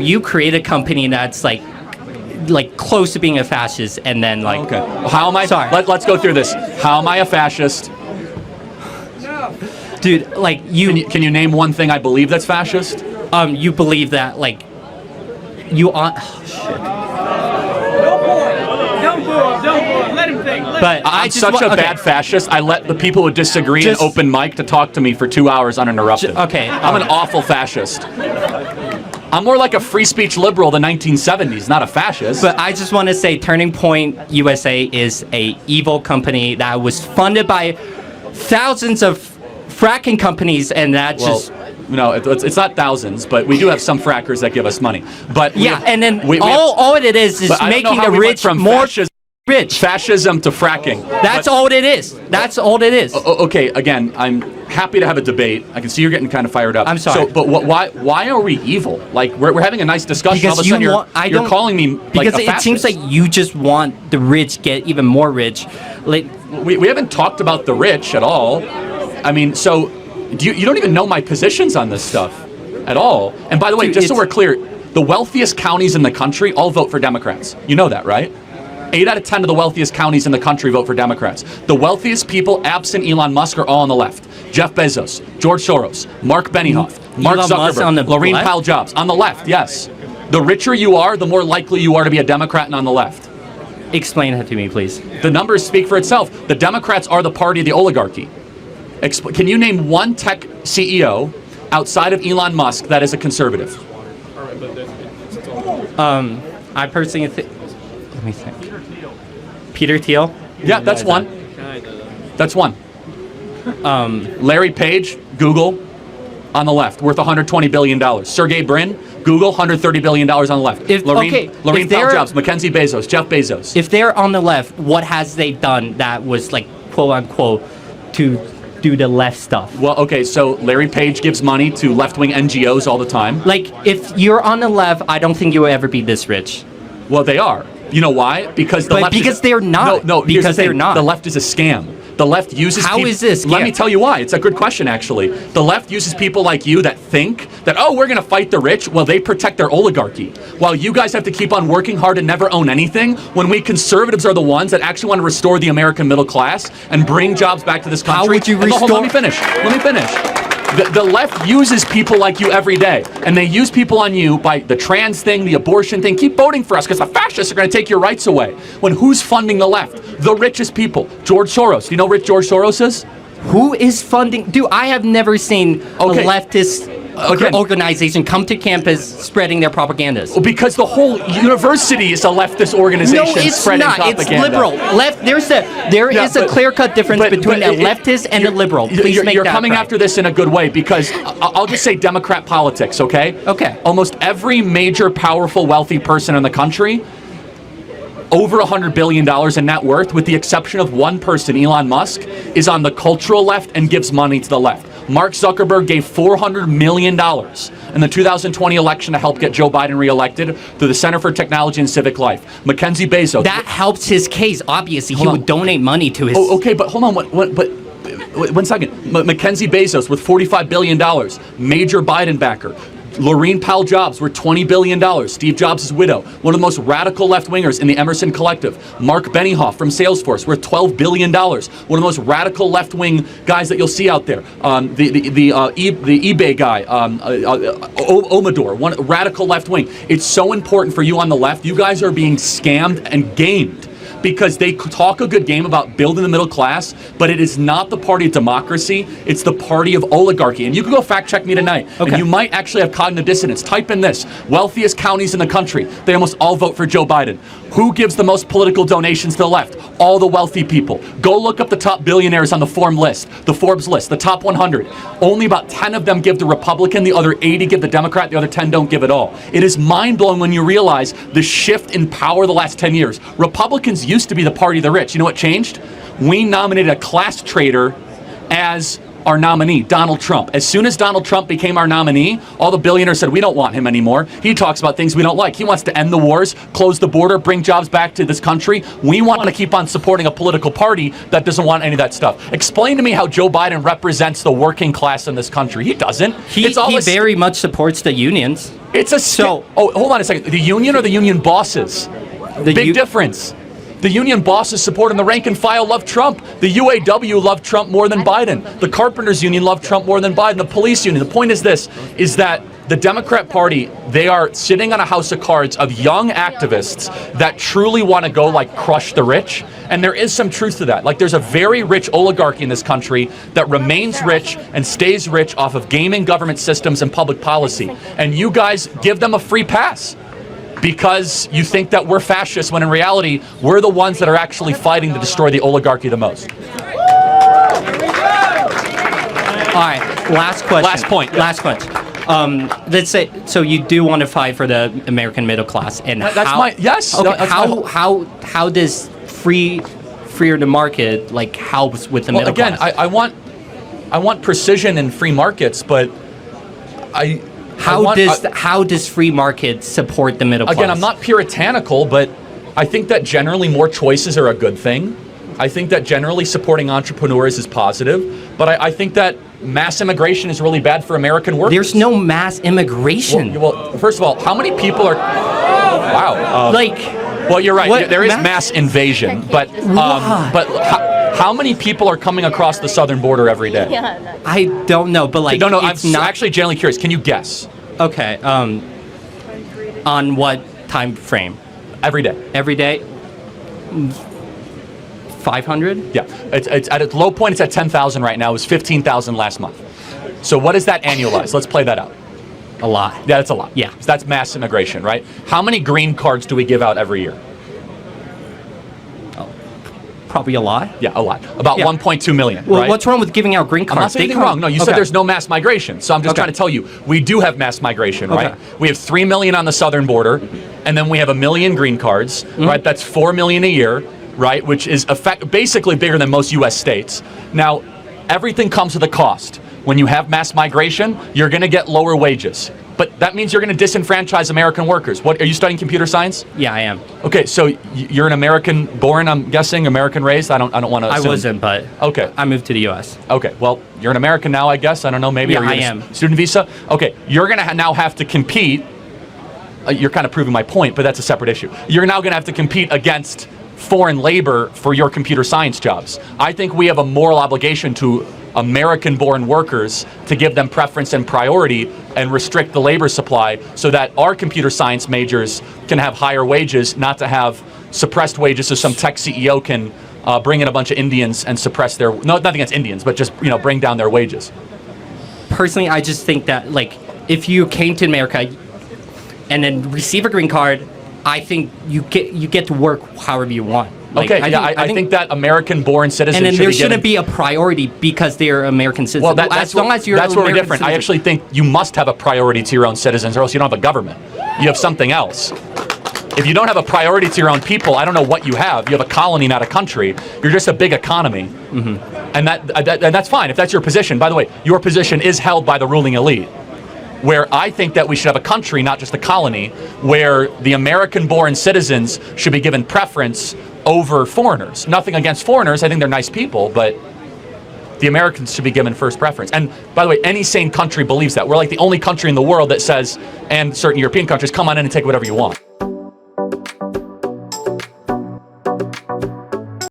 you create a company that's like close to being a fascist, and then like. Okay. How am I? Sorry. Let's go through this. How am I a fascist? Dude, like you. Can you name one thing I believe that's fascist? You believe that like you on. Oh, shit. Don't boo him. Let him think. But I'm such a bad fascist. I let the people who disagree in open mic to talk to me for 2 hours uninterrupted. Okay. I'm an awful fascist. I'm more like a free speech liberal of the 1970s, not a fascist. But I just want to say Turning Point USA is a evil company that was funded by thousands of fracking companies, and that just... No, it's not thousands, but we do have some frackers that give us money. But and then all it is making the rich more rich. Fascism to fracking. That's all it is. That's all it is. Okay, again, I'm happy to have a debate. I can see you're getting kind of fired up. I'm sorry. So, but why are we evil? Like, we're having a nice discussion. Because all of a sudden you're calling me like because a fascist. It seems like you just want the rich get even more rich. Like we haven't talked about the rich at all. I mean, so you don't even know my positions on this stuff at all. And by the way, Dude, just so we're clear, the wealthiest counties in the country all vote for Democrats. You know that, right? 8 out of 10 of the wealthiest counties in the country vote for Democrats. The wealthiest people, absent Elon Musk, are all on the left. Jeff Bezos, George Soros, Mark Benioff, Mark Zuckerberg, Laurene Powell Jobs. On the left, yes. The richer you are, the more likely you are to be a Democrat and on the left. Explain that to me, please. The numbers speak for itself. The Democrats are the party of the oligarchy. Can you name one tech CEO outside of Elon Musk that is a conservative? I personally think... Let me think. Peter Thiel? Yeah, that's one. That's one. Larry Page, Google, on the left, worth $120 billion. Sergey Brin, Google, $130 billion on the left. Laurene Powell Jobs, Mackenzie Bezos, Jeff Bezos. If they're on the left, what has they done that was like, quote unquote, to do the left stuff? Well, okay, so Larry Page gives money to left-wing NGOs all the time. Like, if you're on the left, I don't think you will ever be this rich. Well, they are. You know why? Because the left they're not. No, because they're not. The left is a scam. The left uses How is this? Let me tell you why. It's a good question, actually. The left uses people like you that think that, oh, we're going to fight the rich. Well, they protect their oligarchy. While you guys have to keep on working hard and never own anything, when we conservatives are the ones that actually want to restore the American middle class and bring jobs back to this country. How would you restore? Let me finish. The left uses people like you every day, and they use people on you by the trans thing, the abortion thing. Keep voting for us because the fascists are going to take your rights away. When who's funding the left? The richest people. George Soros. Do you know who rich George Soros is? Who is funding? Dude, I have never seen a leftist organization come to campus spreading their propagandas. Well, because the whole university is a leftist organization spreading propaganda. It's liberal. There is a clear-cut difference between a leftist and a liberal. Please make you're that coming right. after this in a good way because I'll just say Democrat politics, okay? Okay. Almost every major, powerful, wealthy person in the country, over $100 billion in net worth, with the exception of one person, Elon Musk, is on the cultural left and gives money to the left. Mark Zuckerberg gave $400 million in the 2020 election to help get Joe Biden reelected through the Center for Technology and Civic Life. Mackenzie Bezos. That helps his case, obviously. He would donate money to his... Oh, okay, but hold on. One second. Mackenzie Bezos with $45 billion, major Biden backer. Laurene Powell Jobs worth $20 billion. Steve Jobs' widow, one of the most radical left-wingers in the Emerson Collective. Mark Benioff from Salesforce worth $12 billion. One of the most radical left-wing guys that you'll see out there. The eBay guy, Omador, one radical left-wing. It's so important for you on the left. You guys are being scammed and gamed, because they talk a good game about building the middle class, but it is not the party of democracy, it's the party of oligarchy. And you can go fact check me tonight, and you might actually have cognitive dissonance. Type in this: wealthiest counties in the country, they almost all vote for Joe Biden. Who gives the most political donations to the left? All the wealthy people. Go look up the top billionaires on the Forbes list, the top 100. Only about 10 of them give the Republican, the other 80 give the Democrat, the other 10 don't give at all. It is mind-blowing when you realize the shift in power the last 10 years. Republicans used to be the party of the rich. You know what changed? We nominated a class traitor as our nominee, Donald Trump. As soon as Donald Trump became our nominee, all the billionaires said, we don't want him anymore. He talks about things we don't like. He wants to end the wars, close the border, bring jobs back to this country. We want to keep on supporting a political party that doesn't want any of that stuff. Explain to me how Joe Biden represents the working class in this country. He doesn't. He very much supports the unions. It's a oh, hold on a second. The union or the union bosses? Big difference. The union bosses support and the rank and file love Trump. The UAW loved Trump more than Biden. The carpenters union loved Trump more than Biden. The police union. The point is this, is that the Democrat Party, they are sitting on a house of cards of young activists that truly want to go like crush the rich. And there is some truth to that. Like there's a very rich oligarchy in this country that remains rich and stays rich off of gaming government systems and public policy. And you guys give them a free pass because you think that we're fascists when in reality, we're the ones that are actually fighting to destroy the oligarchy the most. All right, last question. Last point. Last question. Let's say, so you do want to fight for the American middle class, and that's how, my, yes. Okay, that's how does freer the market like helps with the middle again, class? I want precision in free markets, but how does free market support the middle class? Again, I'm not puritanical, but I think that generally more choices are a good thing. I think that generally supporting entrepreneurs is positive, but I think that mass immigration is really bad for American workers. There's no mass immigration. Well, first of all, how many people are... Wow. Well, you're right. There is mass invasion, but how many people are coming across the southern border every day? I don't know, but like... No, I'm actually genuinely curious. Can you guess? Okay. On what time frame? Every day. Every day? 500? Yeah. It's at its low point, it's at 10,000 right now. It was 15,000 last month. So what is that annualized? Let's play that out. A lot. Yeah, that's a lot. Yeah. So that's mass immigration, right? How many green cards do we give out every year? Probably a lot. Yeah, a lot. About 1.2 million, well, right? What's wrong with giving out green cards? I'm not saying anything wrong. No, you said there's no mass migration. So I'm just trying to tell you, we do have mass migration, right? We have 3 million on the southern border, and then we have 1 million green cards, right? That's 4 million a year, right? Which is basically bigger than most U.S. states. Now, everything comes with a cost. When you have mass migration, you're going to get lower wages. But that means you're going to disenfranchise American workers. What, are you studying computer science? Yeah, I am. Okay, so you're an American born, I'm guessing, American raised? I don't want to assume. I wasn't, but okay. I moved to the U.S. Okay, well, you're an American now, I guess. I don't know, maybe. Yeah, I am. Student visa? Okay, you're going to now have to compete. You're kind of proving my point, but that's a separate issue. You're now going to have to compete against foreign labor for your computer science jobs. I think we have a moral obligation to American-born workers to give them preference and priority and restrict the labor supply so that our computer science majors can have higher wages, not to have suppressed wages so some tech CEO can bring in a bunch of Indians and suppress their, no, nothing against Indians, but just, bring down their wages. Personally, I just think that, like, if you came to America and then receive a green card, I think you get to work however you want. Like, okay, I think that American-born citizens and then there shouldn't be a priority because they're American citizens. Well, that's where we're different. I actually think you must have a priority to your own citizens, or else you don't have a government. You have something else. If you don't have a priority to your own people, I don't know what you have. You have a colony, not a country. You're just a big economy, and that's fine if that's your position. By the way, your position is held by the ruling elite. Where I think that we should have a country, not just a colony, where the American-born citizens should be given preference over foreigners. Nothing against foreigners, I think they're nice people, but the Americans should be given first preference. And by the way, any sane country believes that. We're like the only country in the world that says, and certain European countries, come on in and take whatever you want.